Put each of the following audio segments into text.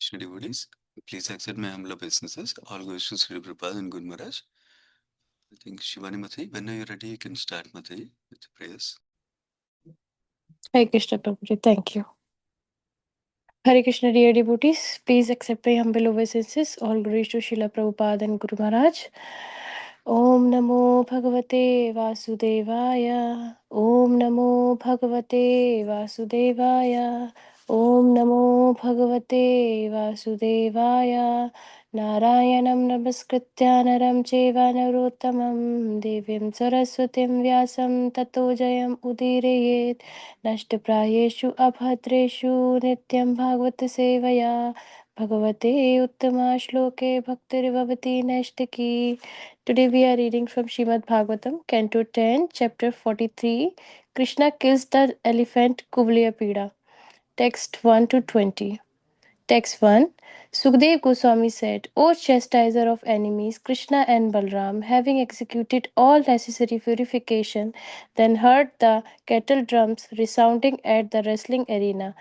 Krishna devotees, please accept my humble obeisances. All goes to Sri Prabhupada and Good Maharaj. I think Shivani Mathi, when are you ready? You can start Mathi with the prayers. Hare Krishna Prabhuji, thank you. Hare Krishna, dear devotees, please accept my humble obeisances. All glories to Srila Prabhupada and Guru Maharaj. Om Namo Bhagavate Vasudevaya. Om Namo Bhagavate Vasudevaya. Om Namo Bhagavate Vasudevaya. Narayanam Namaskritya Naram Cheva Narottamam Devim Saraswatim Vyasam Tato Jayam Udirayet नष्टप्रायेषु अभद्रेषु नित्यं भागवतसेवया भगवते उत्तमाश्लोके भक्तिर्भवति नैष्टिकी. Today we are reading from Srimad Bhagavatam, Canto 10, Chapter 43. Krishna kills the elephant Kublya. Text 1 to 20. Text 1. Sukdev Goswami said, O chastiser of enemies, Krishna and Balram, having executed all necessary purification, then heard the kettle drums resounding at the wrestling arena,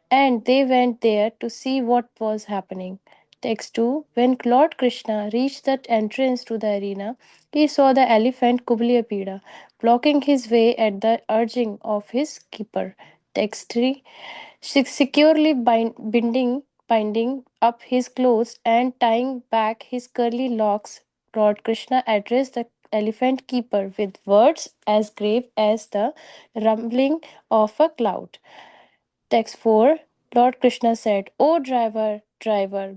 and they went there to see what was happening. Text 2. When Lord Krishna reached the entrance to the arena, he saw the elephant Kublya blocking his way at the urging of his keeper. Text 3. Securely binding up his clothes and tying back his curly locks, Lord Krishna addressed the elephant keeper with words as grave as the rumbling of a cloud. Text 4. Lord Krishna said, O driver,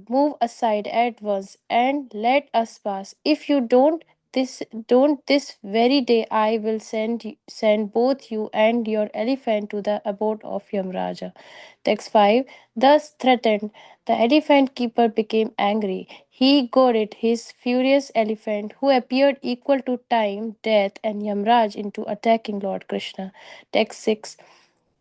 move aside at once and let us pass. If you don't this very day I will send both you and your elephant to the abode of Yamraja. Text 5. Thus threatened, the elephant keeper became angry. He goaded his furious elephant, who appeared equal to time, death, and Yamraj, into attacking Lord Krishna. Text 6.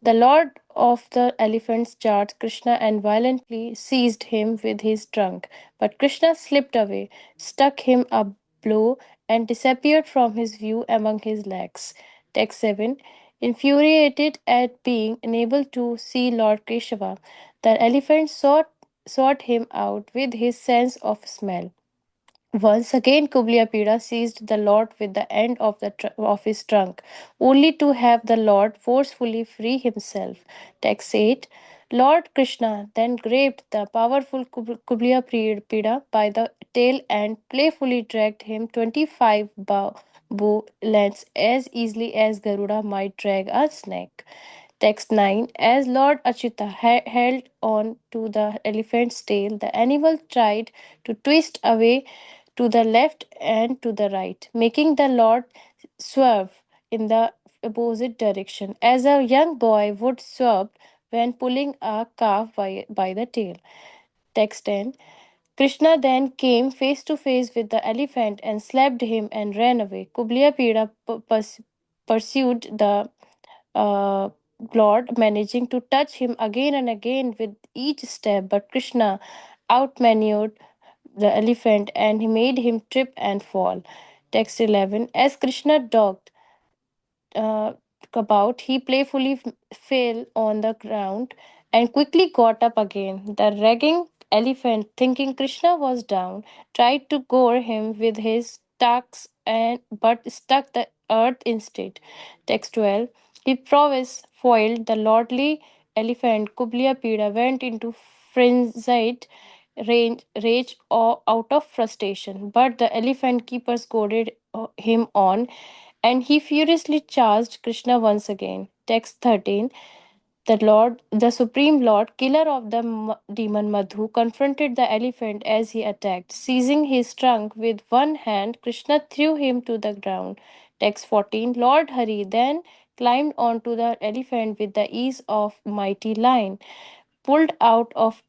The lord of the elephants charged Krishna and violently seized him with his trunk. But Krishna slipped away, struck him a blow, and disappeared from his view among his legs. Text 7. Infuriated at being unable to see Lord Keshava, the elephant sought him out with his sense of smell. Once again, Kublya seized the Lord with the end of of his trunk, only to have the Lord forcefully free himself. Text 8. Lord Krishna then grabbed the powerful Kublya by the tail and playfully dragged him 25 bow lengths as easily as Garuda might drag a snake. Text 9. As Lord Achyuta held on to the elephant's tail, the animal tried to twist away to the left and to the right, making the Lord swerve in the opposite direction, as a young boy would swerve when pulling a calf by the tail. Text 10. Krishna then came face to face with the elephant and slapped him and ran away. Pursued the uh, Lord, managing to touch him again and again with each step, but Krishna outmaneuvered the elephant and he made him trip and fall. Text 11. As Krishna dogged uh, about, he playfully fell on the ground and quickly got up again. The ragging elephant, thinking Krishna was down, tried to gore him with his tusks and but struck the earth instead. Text 12. His prowess foiled the lordly elephant. Kublya went into frenzied rage or out of frustration, but the elephant keepers goaded him on and he furiously charged Krishna once again. Text 13. The Supreme Lord, killer of the demon Madhu, confronted the elephant as he attacked. Seizing his trunk with one hand, Krishna threw him to the ground. Text 14. Lord Hari then climbed onto the elephant with the ease of mighty lion, pulled out of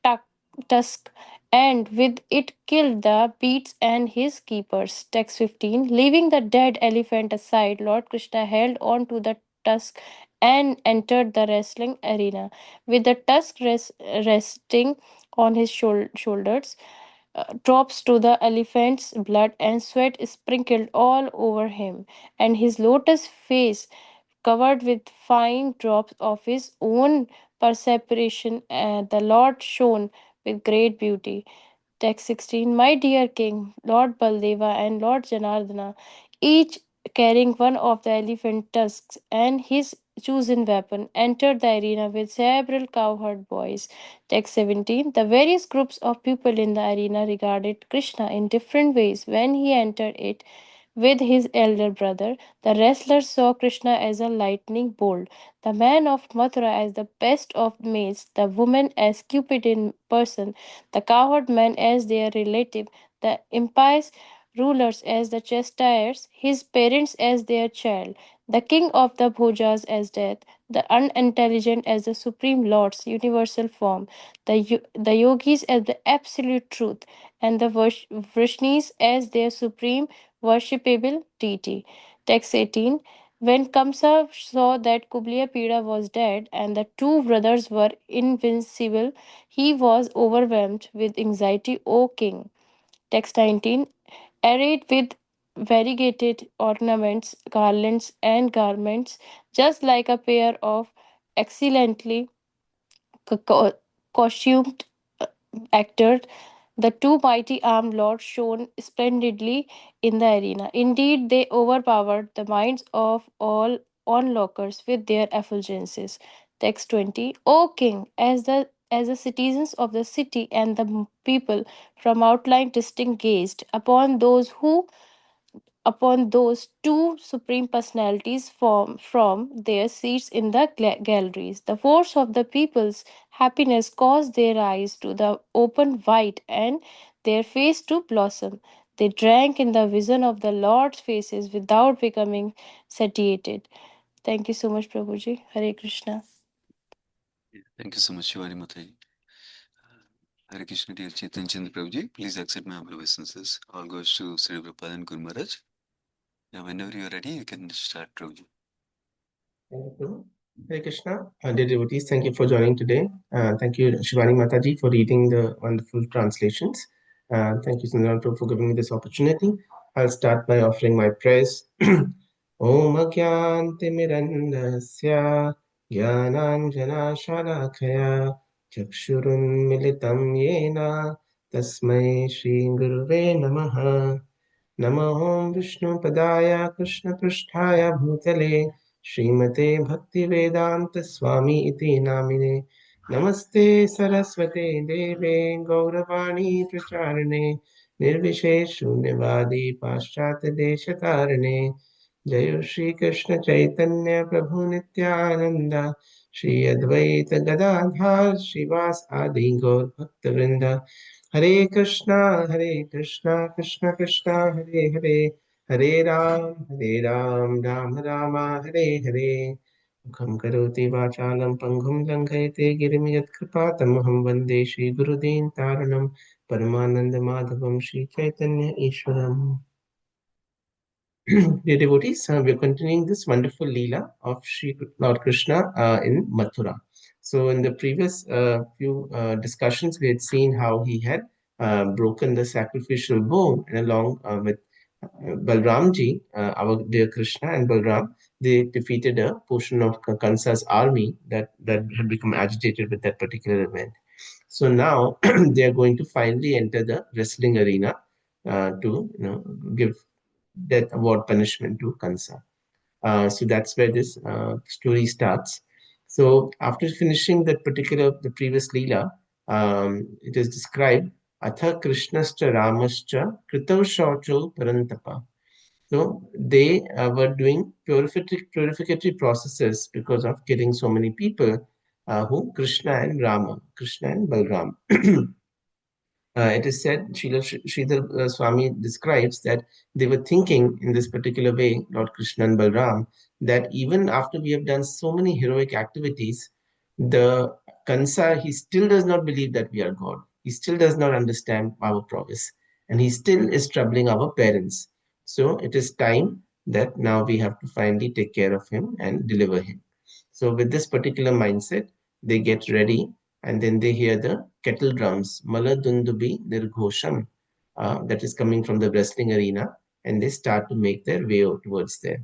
tusk, and with it killed the beasts and his keepers. Text 15. Leaving the dead elephant aside, Lord Krishna held on to the tusk and entered the wrestling arena. With the tusk resting on his shoulders, drops to the elephant's blood and sweat sprinkled all over him, and his lotus face covered with fine drops of his own perspiration. The Lord shone with great beauty. Text 16. My dear king, Lord Baldeva and Lord Janardana, each carrying one of the elephant tusks and his chosen weapon, entered the arena with several cowherd boys. Text 17. The various groups of people in the arena regarded Krishna in different ways when he entered it with his elder brother. The wrestlers saw Krishna as a lightning bolt, the man of Mathura as the best of maids, the woman as Cupid in person, the cowherd men as their relative, the impious rulers as the chastisers, his parents as their child, the king of the Bhojas as death, the unintelligent as the supreme lord's universal form, the yogis as the absolute truth, and the Vrishnis as their supreme worshipable deity. Text 18. When Kamsa saw that Kubliya Pida was dead and the two brothers were invincible, he was overwhelmed with anxiety, O king. Text 19. Arrayed with variegated ornaments, garlands, and garments, just like a pair of excellently costumed actors, the two mighty armed lords shone splendidly in the arena. Indeed, they overpowered the minds of all onlookers with their effulgences. Text 20. O king, as the citizens of the city and the people from outlying district gazed upon those two supreme personalities from their seats in the galleries. The force of the people's happiness caused their eyes to the open wide and their face to blossom. They drank in the vision of the Lord's faces without becoming satiated. Thank you so much, Prabhuji. Hare Krishna. Thank you so much, Shivani Matai. Hare Krishna, dear Chaitanya Chandra Prabhuji. Please accept my humble obeisances. All goes to Sri Prabhupada and Guru Maharaj. Now, whenever you are ready, you can start, Prabhuji. Thank you. Hare Krishna. Dear devotees, thank you for joining today. Thank you, Shivani Mataji, for reading the wonderful translations. Thank you, Sundar Prabhu, for giving me this opportunity. I'll start by offering my prayers. Om Agyantimirandasya Jnananjana Shalakaya Chakshurun Militam Yena Tasmai Shri Guruve Namaha नमो विष्णुपदाय कृष्णपृष्ठाय भूतले श्रीमते भक्तिवेदान्तस्वामी इति नामिने नमस्ते सरस्वते देवे गौरवाणी प्रचारिणे निर्विशेष शून्यवादी पाश्चात्यदेशतारिणे जय श्री कृष्ण चैतन्य प्रभु नित्यानंद श्री अद्वैत गदाधर श्रीवास आदि गौर भक्तवृंद हरे कृष्णा कृष्ण कृष्णा हरे हरे हरे राम राम राम हरे हरे मुखं करोति वाचालं पङ्गुं लङ्घयते गिरिं यत्कृपातमहं वन्दे श्रीगुरुदीन् तारणं परमानन्दमाधवं Sri Chaitanya ईश्वरम् Dear devotees, we are continuing this wonderful Leela of Sri Lord Krishna in Mathura. So, in the previous few discussions, we had seen how he had broken the sacrificial bow, and along with Balramji, our dear Krishna and Balram, they defeated a portion of Kansa's army that had become agitated with that particular event. So now they are going to finally enter the wrestling arena to give death award punishment to Kansa. So that's where this story starts. So after finishing that particular the previous Leela, it is described Atha Krishnascha Ramascha Kritav Shaucho Parantapa. So they were doing purificatory processes because of killing so many people who Krishna and Rama, Krishna and Balram. It is said, Sridhar Swami describes that they were thinking in this particular way, Lord Krishna and Balram, that even after we have done so many heroic activities, the Kansa, he still does not believe that we are God. He still does not understand our prowess. And he still is troubling our parents. So it is time that now we have to finally take care of him and deliver him. So with this particular mindset, they get ready and then they hear the kettle drums, Maladundubi Nirghosham, that is coming from the wrestling arena, and they start to make their way towards there.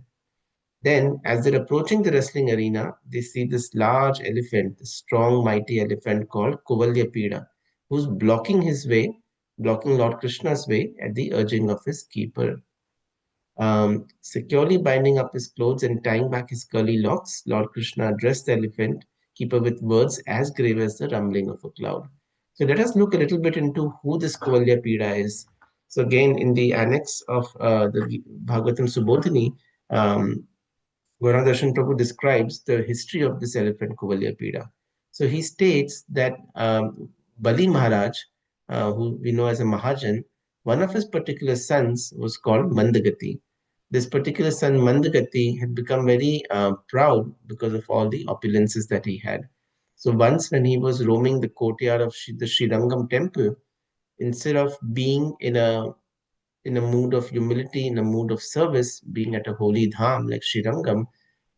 Then, as they're approaching the wrestling arena, they see this large elephant, this strong, mighty elephant called Kuvalyapida. who's blocking his way, blocking Lord Krishna's way at the urging of his keeper. Securely binding up his clothes and tying back his curly locks, Lord Krishna addressed the elephant keeper with words as grave as the rumbling of a cloud. So let us look a little bit into who this Kuvalya Pida is. So again, in the annex of the Bhagavatam Subodhini, Gauradarshan Prabhu describes the history of this elephant Kuvalya Pida. So he states that Bali Maharaj, who we know as a Mahajan, one of his particular sons was called Mandagati. This particular son, Mandagati, had become very proud because of all the opulences that he had. So once when he was roaming the courtyard of the Srirangam temple, instead of being in a mood of humility, in a mood of service, being at a holy dham like Srirangam,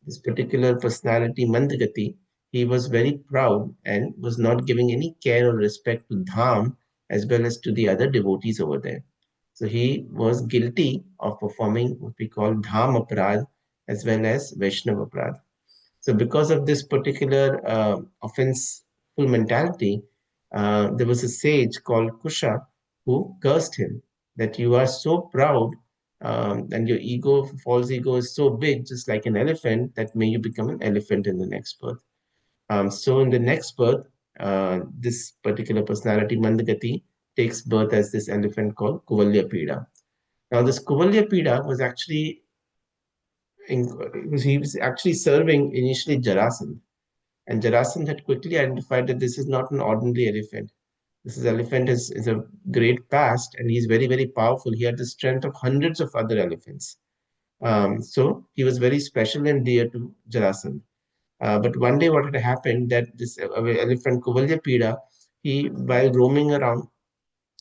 this particular personality, Mandagati, he was very proud and was not giving any care or respect to Dham as well as to the other devotees over there. So he was guilty of performing what we call Dham Aparad as well as Vaishnava Aparad. So because of this particular offenseful mentality, there was a sage called Kusha who cursed him that you are so proud and your ego, false ego is so big, just like an elephant, that may you become an elephant in the next birth. So in the next birth, this particular personality, Mandagati, takes birth as this elephant called Kuvalya Pida. Now this Kuvalya Pida was actually he was actually serving initially Jarasandh. And Jarasandh had quickly identified that this is not an ordinary elephant. Elephant is a great past, and he's very, very powerful. He had the strength of hundreds of other elephants. So he was very special and dear to Jarasandh. But one day, what had happened that this elephant Kuvalya Pida, he while roaming around,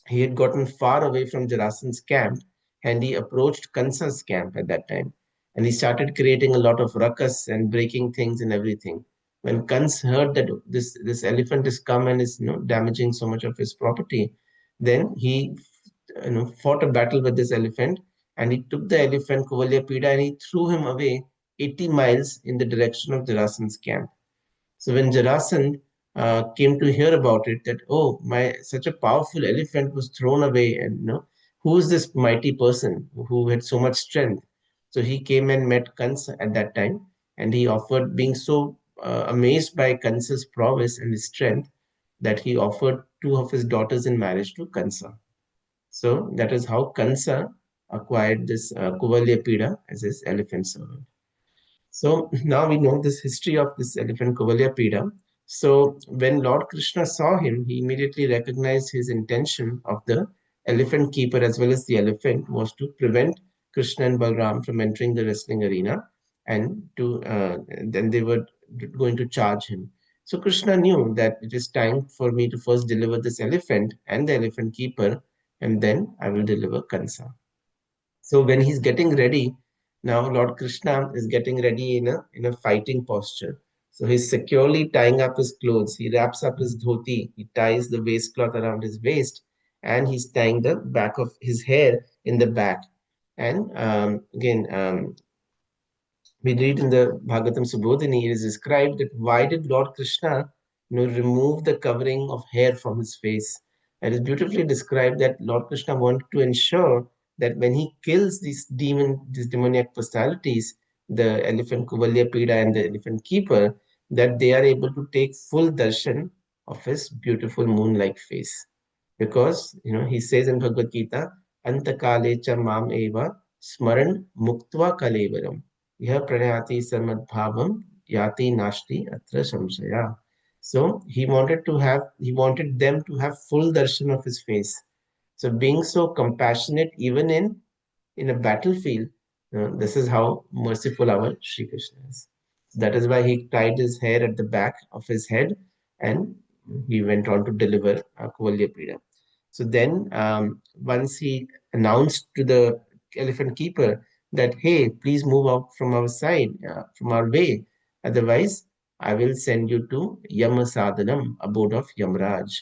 he had gotten far away from Jarasandh's camp, and he approached Kansa's camp at that time. And he started creating a lot of ruckus and breaking things and everything. When Kans heard that this elephant is come and is damaging so much of his property, then he fought a battle with this elephant, and he took the elephant Kuvalya Pida and he threw him away 80 miles in the direction of Jarasandh's camp. So when Jarasandh came to hear about it, that oh my, such a powerful elephant was thrown away, and who is this mighty person who had so much strength? So he came and met Kansa at that time, and he offered, being so amazed by Kansa's prowess and his strength, that he offered two of his daughters in marriage to Kansa. So that is how Kansa acquired this Kuvalya Pida as his elephant servant. So now we know this history of this elephant Kuvalya Pida. So when Lord Krishna saw him, he immediately recognized his intention of the elephant keeper as well as the elephant was to prevent Krishna and Balram from entering the wrestling arena, and to then they were going to charge him. So Krishna knew that it is time for me to first deliver this elephant and the elephant keeper, and then I will deliver Kansa. So when he's getting ready, now Lord Krishna is getting ready in a fighting posture. So he's securely tying up his clothes. He wraps up his dhoti. He ties the waistcloth around his waist, and he's tying the back of his hair in the back. And again, we read in the Bhagavatam Subodhini, it is described that why did Lord Krishna remove the covering of hair from his face? It is beautifully described that Lord Krishna wanted to ensure that when he kills these demoniac personalities, the elephant Kuvalya Pida and the elephant keeper, that they are able to take full darshan of his beautiful moon-like face. Because he says in Bhagavad Gita, Antakale cha mam eva smaran muktva kalevaram. Yah pranayati samadbhavam yati nashti atra samshaya. So he wanted them to have full darshan of his face. So being so compassionate even in a battlefield, this is how merciful our Sri Krishna is. That is why he tied his hair at the back of his head, and he went on to deliver Kuvalya Pida. So then, once he announced to the elephant keeper that, hey, please move out from our side, from our way. Otherwise, I will send you to Yamasadhanam, abode of Yamraj.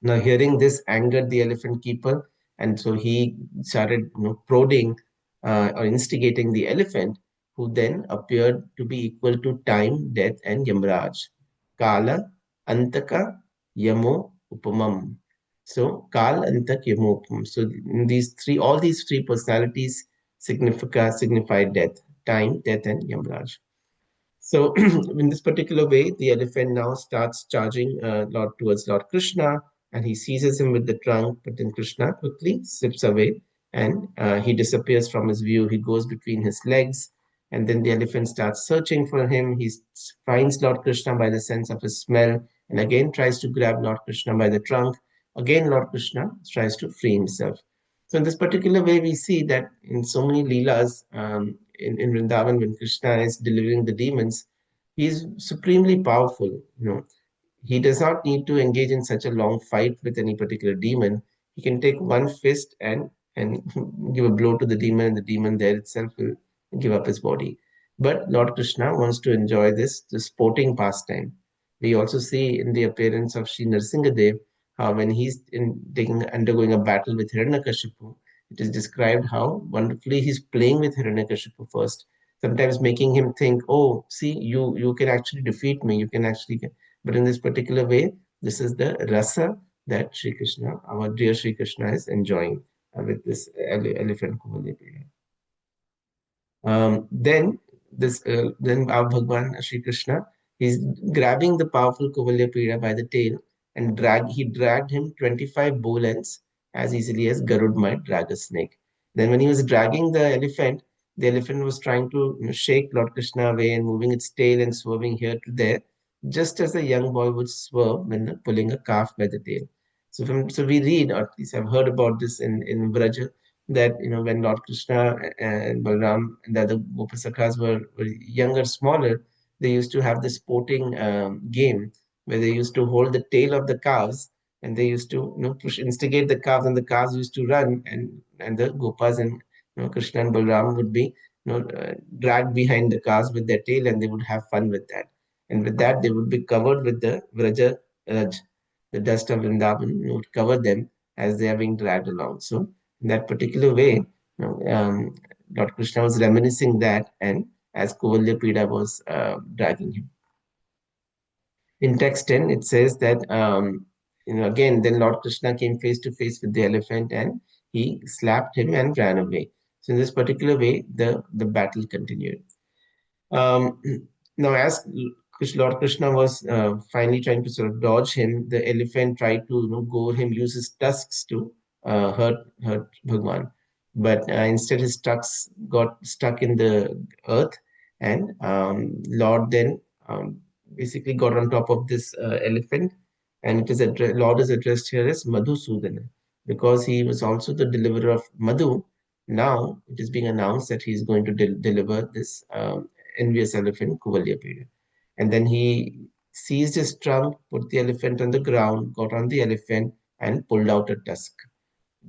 Now, hearing this angered the elephant keeper, and so he started prodding or instigating the elephant, who then appeared to be equal to time, death, and Yamraj. Kala, Antaka, Yamo, upamam. So Kal Antak Yamopam. So in all these three personalities signify death, time, death, and Yamraj. So in this particular way, the elephant now starts charging towards Lord Krishna, and he seizes him with the trunk. But then Krishna quickly slips away, and he disappears from his view. He goes between his legs, and then the elephant starts searching for him. He finds Lord Krishna by the sense of his smell, and again tries to grab Lord Krishna by the trunk. Again, Lord Krishna tries to free himself. So in this particular way, we see that in so many leelas in Vrindavan, when Krishna is delivering the demons, he is supremely powerful. He does not need to engage in such a long fight with any particular demon. He can take one fist and give a blow to the demon, and the demon there itself will give up his body. But Lord Krishna wants to enjoy the sporting pastime. We also see in the appearance of Sri Nrsingadev how when he's undergoing a battle with Hiranyakashipu, it is described how wonderfully he's playing with Hiranyakashipu first, sometimes making him think, oh, see, you can actually defeat me, you can actually get. But in this particular way, this is the rasa that Sri Krishna, our dear Sri Krishna, is enjoying with this elephant Kuvalya. Then our Bhagwan Sri Krishna, he's grabbing the powerful Kuvalya Pida by the tail and he dragged him 25 bow lengths as easily as Garud might drag a snake. Then when he was dragging the elephant was trying to shake Lord Krishna away and moving its tail and swerving here to there, just as a young boy would swerve when pulling a calf by the tail. So we read, or at least I've heard about this in Vraja, that when Lord Krishna and Balram and the other Gopasakhas were younger, smaller, they used to have this sporting game where they used to hold the tail of the calves and they used to instigate the calves, and the calves used to run, and the Gopas and Krishna and Balram would be dragged behind the calves with their tail, and they would have fun with that. And with that, they would be covered with the Vraja Raj, the dust of Vrindavan would cover them as they are being dragged along. So in that particular way, Lord Krishna was reminiscing that, and as Kuvalya Pida was dragging him. In text 10, it says that, again, then Lord Krishna came face to face with the elephant and he slapped him and ran away. So in this particular way, the battle continued. Um, Now, as Lord Krishna was finally trying to sort of dodge him, the elephant tried to gore him, use his tusks to hurt Bhagwan. But instead, his tusks got stuck in the earth, and Lord then basically got on top of this elephant, and Lord is addressed here as Madhusudana because he was also the deliverer of Madhu. Now it is being announced that he is going to deliver this envious elephant, Kuvalyapeda. And then he seized his trunk, put the elephant on the ground, got on the elephant, and pulled out a tusk.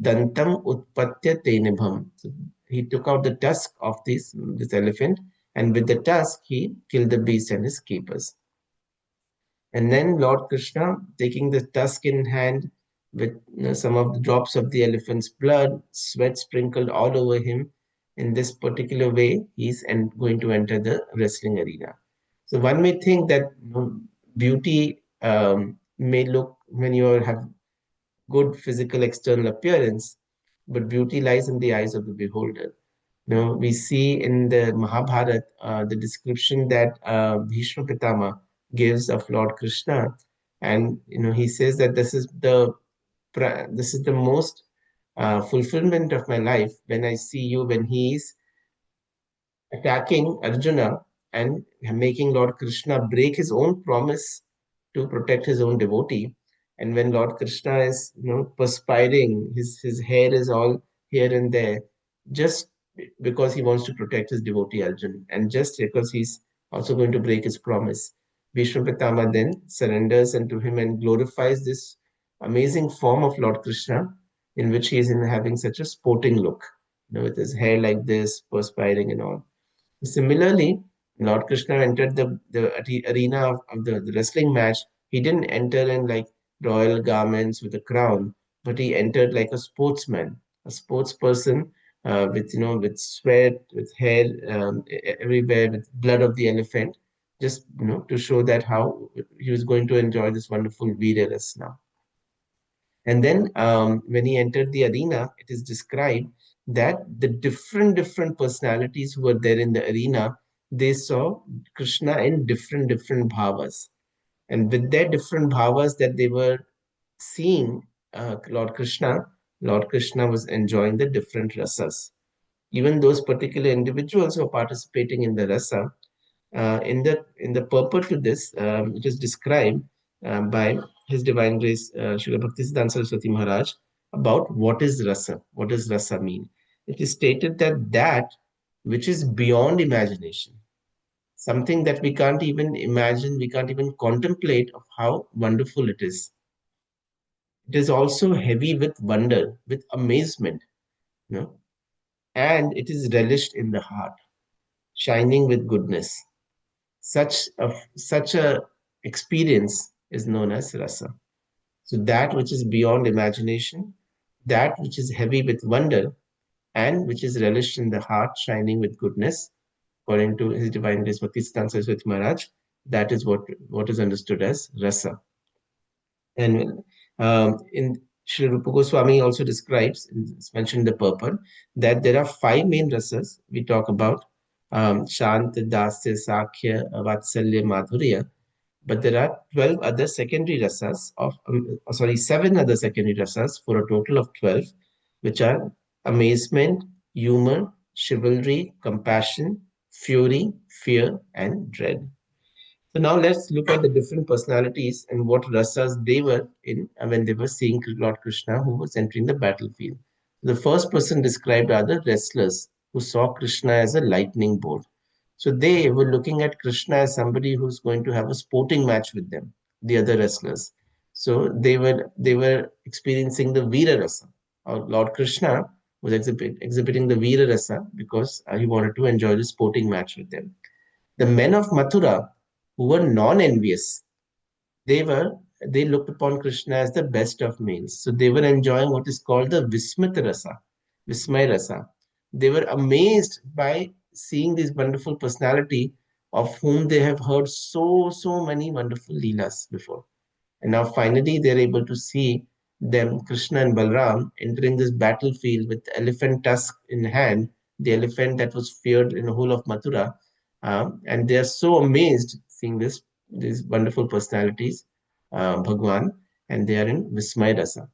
Dantam utpatya tenibham. So he took out the tusk of this elephant, and with the tusk, he killed the beast and his keepers. And then Lord Krishna, taking the tusk in hand, with some of the drops of the elephant's blood, sweat sprinkled all over him. In this particular way, he's going to enter the wrestling arena. So one may think that beauty may look when you have good physical external appearance, but beauty lies in the eyes of the beholder. We see in the Mahabharata the description that Bhishma Pitama gives of Lord Krishna, and he says that this is the most fulfillment of my life when I see you when he is attacking Arjuna and making Lord Krishna break his own promise to protect his own devotee. And when Lord Krishna is, perspiring, his hair is all here and there, just because he wants to protect his devotee Arjuna, and just because he's also going to break his promise. Bhishma Pitama then surrenders unto him and glorifies this amazing form of Lord Krishna, in which he is in having such a sporting look, with his hair like this, perspiring and all. Similarly, Lord Krishna entered the arena of the wrestling match. He didn't enter in like royal garments with a crown, but he entered like a sportsman, a sports person with sweat, with hair everywhere, with blood of the elephant, just to show that how he was going to enjoy this wonderful Veera Rasna. And then when he entered the arena, it is described that the different personalities who were there in the arena, they saw Krishna in different bhavas. And with their different bhavas that they were seeing Lord Krishna was enjoying the different rasas. Even those particular individuals who are participating in the rasa, in the purport to this, it is described by His Divine Grace Srila Bhaktisiddhanta Saraswati Maharaj about what is rasa. What does rasa mean? It is stated that which is beyond imagination, something that we can't even imagine, we can't even contemplate of how wonderful it is. It is also heavy with wonder, with amazement, you know, and it is relished in the heart, shining with goodness. Such a experience is known as rasa. So that which is beyond imagination, that which is heavy with wonder, and which is relished in the heart, shining with goodness, according to His Divine Grace Bhaktisiddhanta Saraswati Maharaj, that is what is understood as rasa. And in Sri Rupa Goswami also describes, it's mentioned in the purport, that there are five main rasas we talk about: Shant, Dasya, Sakhya, Vatsalya, Madhurya. But there are 12 other secondary rasas seven other secondary rasas for a total of 12, which are amazement, humor, chivalry, compassion, fury, fear, and dread. So now let's look at the different personalities and what rasas they were in when they were seeing Lord Krishna who was entering the battlefield. The first person described are the wrestlers who saw Krishna as a lightning bolt. So they were looking at Krishna as somebody who's going to have a sporting match with them, the other wrestlers. So they were experiencing the Veera Rasa. Lord Krishna was exhibiting the Veera Rasa because he wanted to enjoy the sporting match with them. The men of Mathura, who were non-envious, they were they looked upon Krishna as the best of males. So they were enjoying what is called the Vismita Rasa, Vismay Rasa. They were amazed by seeing this wonderful personality of whom they have heard so many wonderful leelas before. And now finally they're able to see them, Krishna and Balram, entering this battlefield with elephant tusk in hand, the elephant that was feared in the whole of Mathura. And they are so amazed seeing these wonderful personalities, Bhagwan, and they are in Vismay Rasa.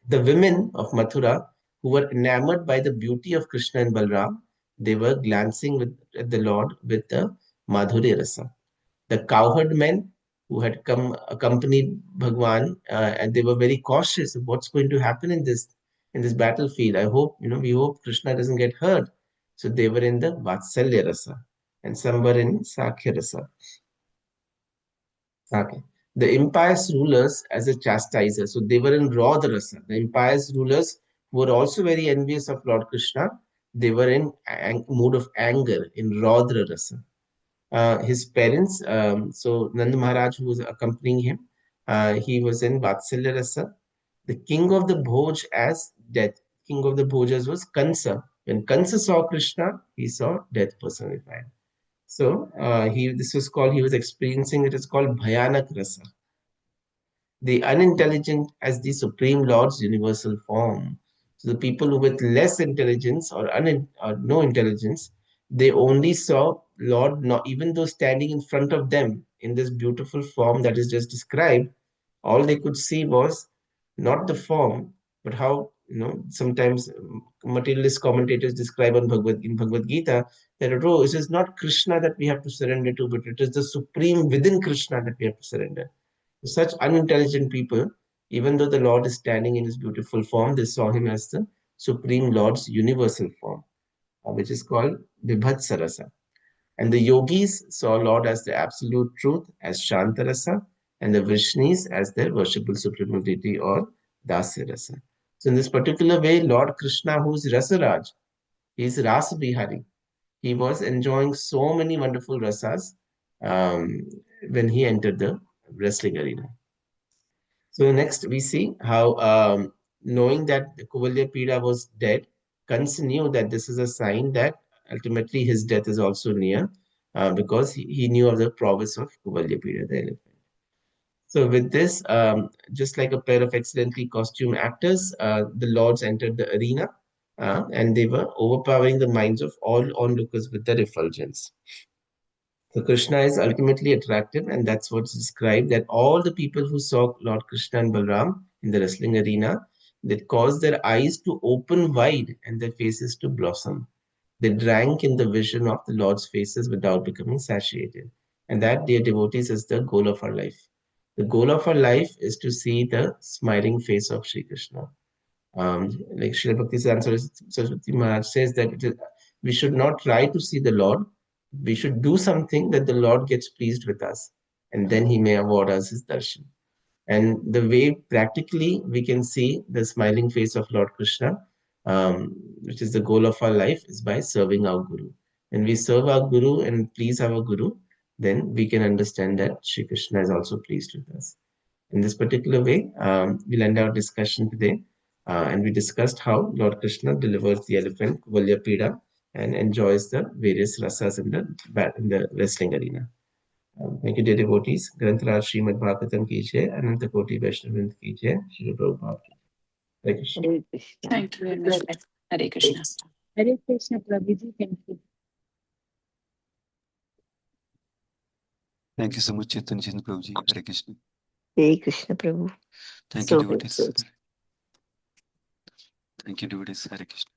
The women of Mathura, who were enamored by the beauty of Krishna and Balram, they were glancing at the Lord with the Madhurya Rasa. The cowherd men who had come accompanied Bhagwan, and they were very cautious of what's going to happen in this battlefield. We hope Krishna doesn't get hurt. So they were in the Vatsalya Rasa, and some were in Sakhya Rasa. Okay. The empire's rulers as a chastiser. So they were in Raudra Rasa. The empire's rulers were also very envious of Lord Krishna. They were in mood of anger, in Raudra Rasa. His parents, so Nanda Maharaj, who was accompanying him, he was in Vatsalya Rasa. The king of the Bhoj as death. King of the Bhojas was Kansa. When Kansa saw Krishna, he saw death personified. So he was experiencing it is called Bhayanak Rasa. The unintelligent as the Supreme Lord's universal form. So the people who with less intelligence or no intelligence, they only saw Lord, not even though standing in front of them in this beautiful form that is just described, all they could see was not the form, but how sometimes materialist commentators describe in Bhagavad Gita that oh, it is not Krishna that we have to surrender to, but it is the supreme within Krishna that we have to surrender. Such unintelligent people, even though the Lord is standing in his beautiful form, they saw him as the Supreme Lord's universal form, which is called Vibhatsarasa. And the yogis saw Lord as the absolute truth, as Shantarasa, and the Vrishnis as their worshipable supremacy or Dasya. So in this particular way, Lord Krishna, who is Rasaraj, he is Rasa Bihari. He was enjoying so many wonderful rasas um, when he entered the wrestling arena. So next we see how knowing that Kuvalya Pida was dead, Kans knew that this is a sign that ultimately his death is also near because he knew of the prowess of Kuvalya Pida, the elephant. So with this, just like a pair of excellently costumed actors, the lords entered the arena, and they were overpowering the minds of all onlookers with their effulgence. So Krishna is ultimately attractive, and that's what's described, that all the people who saw Lord Krishna and Balram in the wrestling arena, that caused their eyes to open wide and their faces to blossom. They drank in the vision of the Lord's faces without becoming satiated. And that, dear devotees, is the goal of our life. The goal of our life is to see the smiling face of Sri Krishna. Like Srila Bhakti Saraswati Maharaj says that we should not try to see the Lord. We should do something that the Lord gets pleased with us, and then He may award us His darshan. And the way practically we can see the smiling face of Lord Krishna, which is the goal of our life, is by serving our Guru. When we serve our Guru and please our Guru, then we can understand that Sri Krishna is also pleased with us. In this particular way, we'll end our discussion today. And we discussed how Lord Krishna delivers the elephant, Kuvalya Pida, and enjoys the various rasas in the wrestling arena. Thank you, dear devotees. Grantaraj Srimad Bhagavatam ki jai, Ananta Koti Vaishnavrind ki jai, Shri Prabhupada ki jai. Hare Krishna. Hare Krishna. Thank you very much. Hare Krishna. Hare Krishna, Prabhuji. Thank you. Thank you so much, Chaitanya Chandra Prabhuji. Hare Krishna. Hare Krishna, Prabhu. Thank So you, devotees. good. Thank you, devotees. Hare Krishna.